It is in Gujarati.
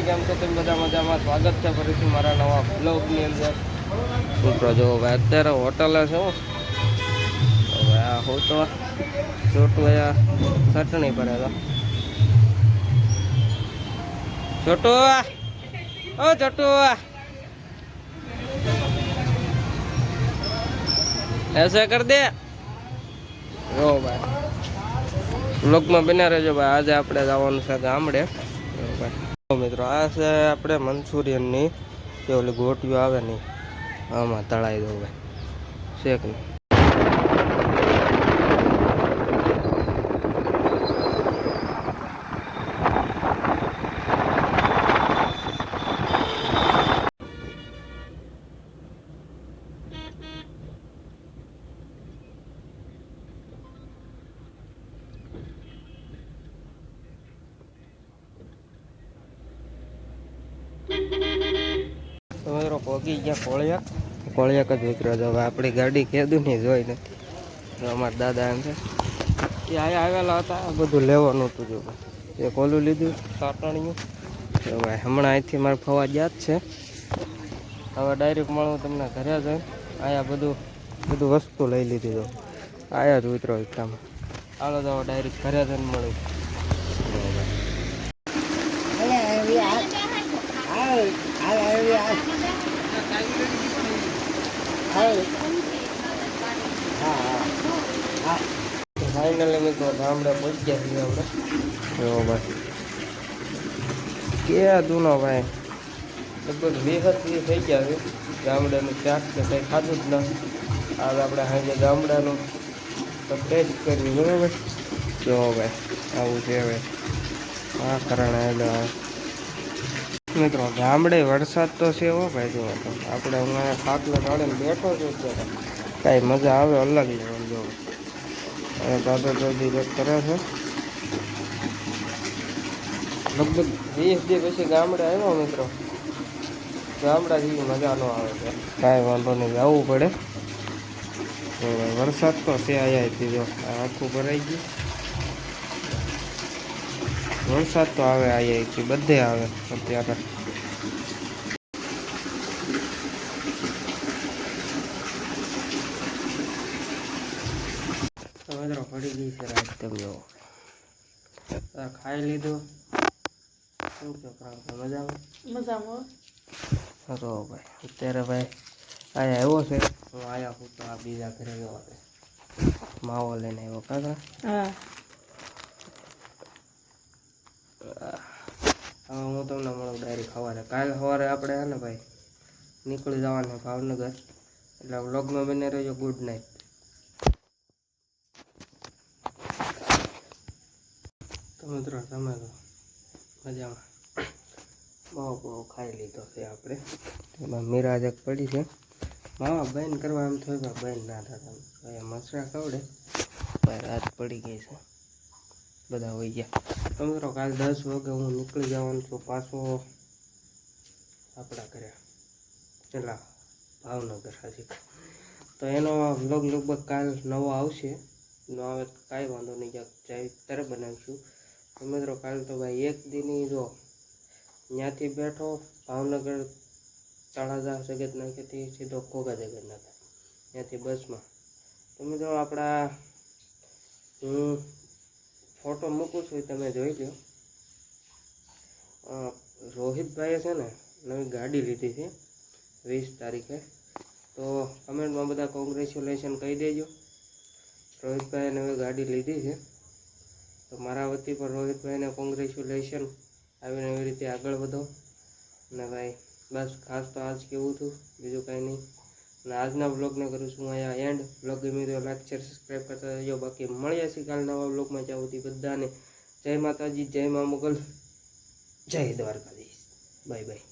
કેમ છો તમે બધા મજામાં? સ્વાગત છે ફરીથી મારા નવા બ્લોગની અંદર. મિત્રો જો ભાઈ અત્યારે હોટલે છે હું હવે હું તો છોટું ચટણી પડે તો છોટું ઓ છોટું ऐसे कर दे જો ભાઈ બ્લોગમાં બન્યા રહેજો ભાઈ. આજે આપણે જવાનું છે ગામડે ભાઈ. મિત્રો આ છે આપણે મંચુરિયનની જે ઓલી ગોટીઓ આવે ને આમાં તળાઈ દઉં ભાઈ શેક ને. તો મિત્રો પહોંચી ગયા કોળિયાક જ ઉતર્યો હતો. હવે આપણી ગાડી કીધું નહીં જોઈને તો અમારા દાદા એમ છે એ આયા આવેલા હતા. આ બધું લેવાનું હતું જો ભાઈ એ કોલું લીધું સાટણીયું તો ભાઈ હમણાં અહીંથી મારે ફવા ગયા જ છે. હવે ડાયરેક્ટ મળું તમને ઘરે જઈને. અહીંયા બધું વસ્તુ લઈ લીધી તો આયા જ ઉતરો એકટામાં. હાલો તો ડાયરેક્ટ ઘરે જઈને મળું. ફાઇનલી મિત્રો ગામડે પહોંચી ગયા છીએ આપણે. જો ભાઈ કે દૂનો ભાઈ લગભગ 20 થઈ ગયા છે. ગામડાનું શાક કે કંઈ ખાધું જ નથી. હવે આપણે આજે ગામડાનું તો ટેસ્ટ કરવી બરાબર. જો ભાઈ આવું છે હવે આ કારણે મિત્રો ગામડે વરસાદ તો છે હો ભાઈ. જો આપણે હમણાં ખાટલો ટાળીને બેઠો છું કાંઈ મજા આવે અલગ લેવલ. જો અને દાદા દાદી રદ કરે છે. લગભગ 20 દી પછી ગામડે આવ્યો મિત્રો. ગામડા જેવી મજા ન આવે છે. કાંઈ વાંધો નહીં જવું પડે. વરસાદ તો છે આવ્યાથી જો આખું ભરાઈ ગયું. વરસાદ તો આવે આવ્યાથી બધે આવે અત્યારે. મિત્રો પડી ગઈ છે રાત. તમે ખાઈ લીધું શું છોકરા મજામાં? તો ભાઈ અત્યારે ભાઈ આયા આવ્યો છે. હું આયા હું તો આ બીજા ઘરે ગયો માવો લઈને આવ્યો કાકા. હા હવે હું તમને મળું ડાયરેક્ટ સવારે. કાલે સવારે આપણે હે ને ભાઈ નીકળી જવાના ભાવનગર. એટલે વ્લોગમાં બને રહેજો. Good night. તો મિત્રો તમે તો મજામાં? બહુ ખાઈ લીધો છે આપણે. એમાં મીરાજ એક પડી છે. માવા બેન કરવા એમ થયું બેન ના થતા મસરા ખવડે ભાઈ. રાત પડી ગઈ છે બધા હોઈ ગયા. તો મિત્રો કાલે 10 વાગે હું નીકળી જવાનું છું પાછો આપણા ઘરે પેલા ભાવનગર હાજી. તો એનો વ્લોગ લગભગ કાલ નવો આવશે. ન આવે કાંઈ વાંધો નહીં. જાય ત્યારે બનાવીશું. તો મિત્રો કાલે તો ભાઈ એક દીની જો ત્યાંથી બેઠો ભાવનગર તળાજા જગતનાથથી સીધો ઘોઘા જગતનાથ ત્યાંથી બસમાં. તો મિત્રો આપણા હું ફોટો મૂકું છું તમે જોઈ લો. રોહિતભાઈએ છે ને નવી ગાડી લીધી છે 20 તારીખે. તો કમેન્ટમાં બધા કોંગ્રેચ્યુલેશન કહી દેજો. રોહિતભાઈએ નવી ગાડી લીધી છે તો મારા વતી પર રોહિતભાઈને કોંગ્રેચ્યુલેશન. આવીને એવી રીતે આગળ વધો. અને ભાઈ બસ ખાસ તો આજ કેવું હતું બીજું કાંઈ નહીં. અને આજના બ્લોગને કરું છું અહીંયા એન્ડ. બ્લોગ ગમે તો લાઈક શેર સબસ્ક્રાઈબ કરતા રહેજો. બાકી મળ્યા છીએ કાલ નવા બ્લોગમાં. જ્યાં સુધી બધાને જય માતાજી, જય મા મોગલ, જય દ્વારકાધીશ. Bye bye.